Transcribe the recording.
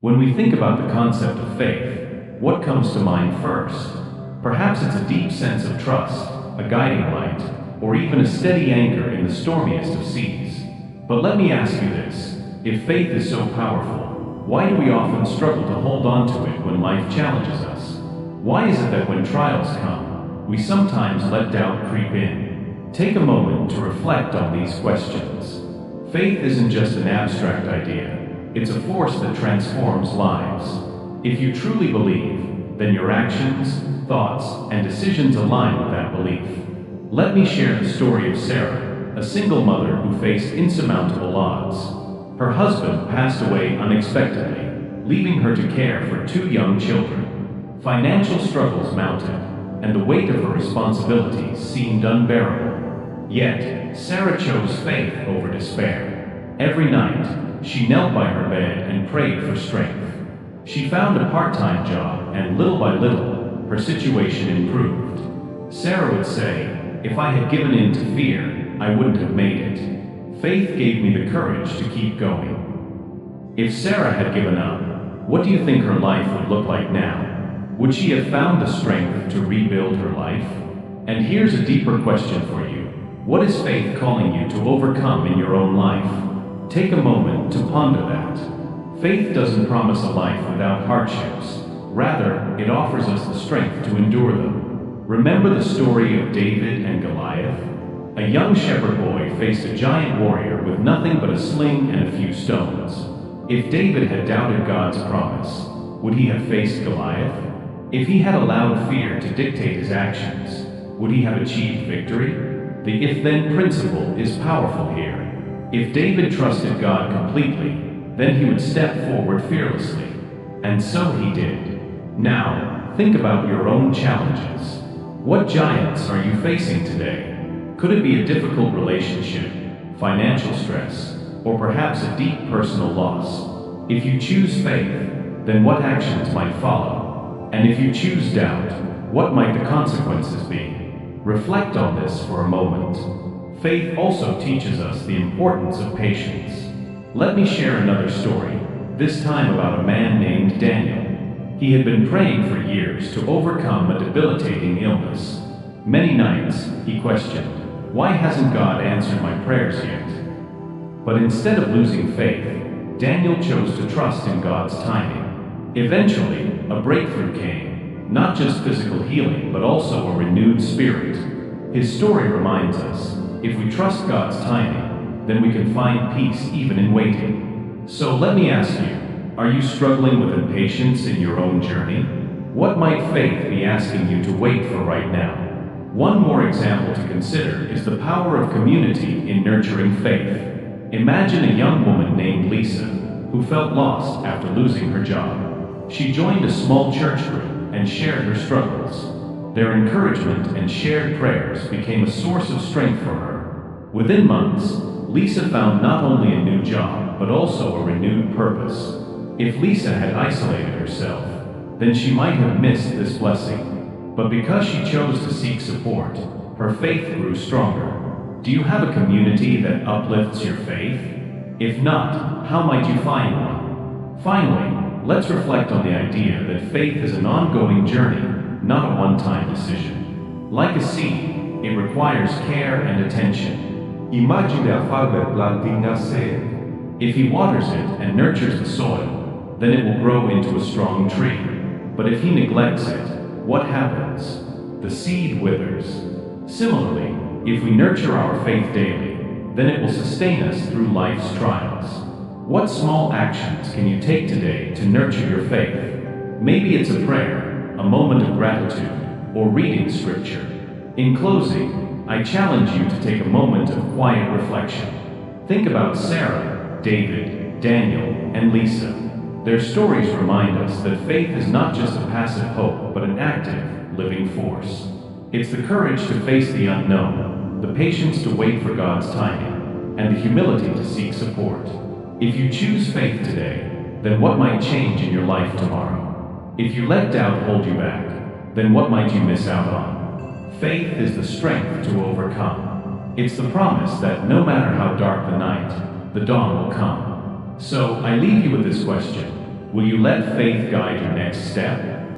When we think about the concept of faith, what comes to mind first? Perhaps it's a deep sense of trust, a guiding light, or even a steady anchor in the stormiest of seas. But let me ask you this, if faith is so powerful, why do we often struggle to hold on to it when life challenges us? Why is it that when trials come, we sometimes let doubt creep in? Take a moment to reflect on these questions. Faith isn't just an abstract idea. It's a force that transforms lives. If you truly believe, then your actions, thoughts, and decisions align with that belief. Let me share the story of Sarah, a single mother who faced insurmountable odds. Her husband passed away unexpectedly, leaving her to care for two young children. Financial struggles mounted, and the weight of her responsibilities seemed unbearable. Yet, Sarah chose faith over despair. Every night, she knelt by her bed and prayed for strength. She found a part-time job, and little by little, her situation improved. Sarah would say, "If I had given in to fear, I wouldn't have made it. Faith gave me the courage to keep going." If Sarah had given up, what do you think her life would look like now? Would she have found the strength to rebuild her life? And here's a deeper question for you. What is faith calling you to overcome in your own life? Take a moment to ponder that. Faith doesn't promise a life without hardships. Rather, it offers us the strength to endure them. Remember the story of David and Goliath? A young shepherd boy faced a giant warrior with nothing but a sling and a few stones. If David had doubted God's promise, would he have faced Goliath? If he had allowed fear to dictate his actions, would he have achieved victory? The if-then principle is powerful here. If David trusted God completely, then he would step forward fearlessly. And so he did. Now, think about your own challenges. What giants are you facing today? Could it be a difficult relationship, financial stress, or perhaps a deep personal loss? If you choose faith, then what actions might follow? And if you choose doubt, what might the consequences be? Reflect on this for a moment. Faith also teaches us the importance of patience. Let me share another story, this time about a man named Daniel. He had been praying for years to overcome a debilitating illness. Many nights, he questioned, "Why hasn't God answered my prayers yet?" But instead of losing faith, Daniel chose to trust in God's timing. Eventually, a breakthrough came, not just physical healing, but also a renewed spirit. His story reminds us, if we trust God's timing, then we can find peace even in waiting. So let me ask you, are you struggling with impatience in your own journey? What might faith be asking you to wait for right now? One more example to consider is the power of community in nurturing faith. Imagine a young woman named Lisa, who felt lost after losing her job. She joined a small church group and shared her struggles. Their encouragement and shared prayers became a source of strength for her. Within months, Lisa found not only a new job, but also a renewed purpose. If Lisa had isolated herself, then she might have missed this blessing. But because she chose to seek support, her faith grew stronger. Do you have a community that uplifts your faith? If not, how might you find one? Finally, let's reflect on the idea that faith is an ongoing journey, not a one-time decision. Like a seed, it requires care and attention. Imagine a farmer planting a seed. If he waters it and nurtures the soil, then it will grow into a strong tree. But if he neglects it, what happens? The seed withers. Similarly, if we nurture our faith daily, then it will sustain us through life's trials. What small actions can you take today to nurture your faith? Maybe it's a prayer, a moment of gratitude, or reading scripture. In closing, I challenge you to take a moment of quiet reflection. Think about Sarah, David, Daniel, and Lisa. Their stories remind us that faith is not just a passive hope, but an active, living force. It's the courage to face the unknown, the patience to wait for God's timing, and the humility to seek support. If you choose faith today, then what might change in your life tomorrow? If you let doubt hold you back, then what might you miss out on? Faith is the strength to overcome. It's the promise that no matter how dark the night, the dawn will come. So I leave you with this question. Will you let faith guide your next step?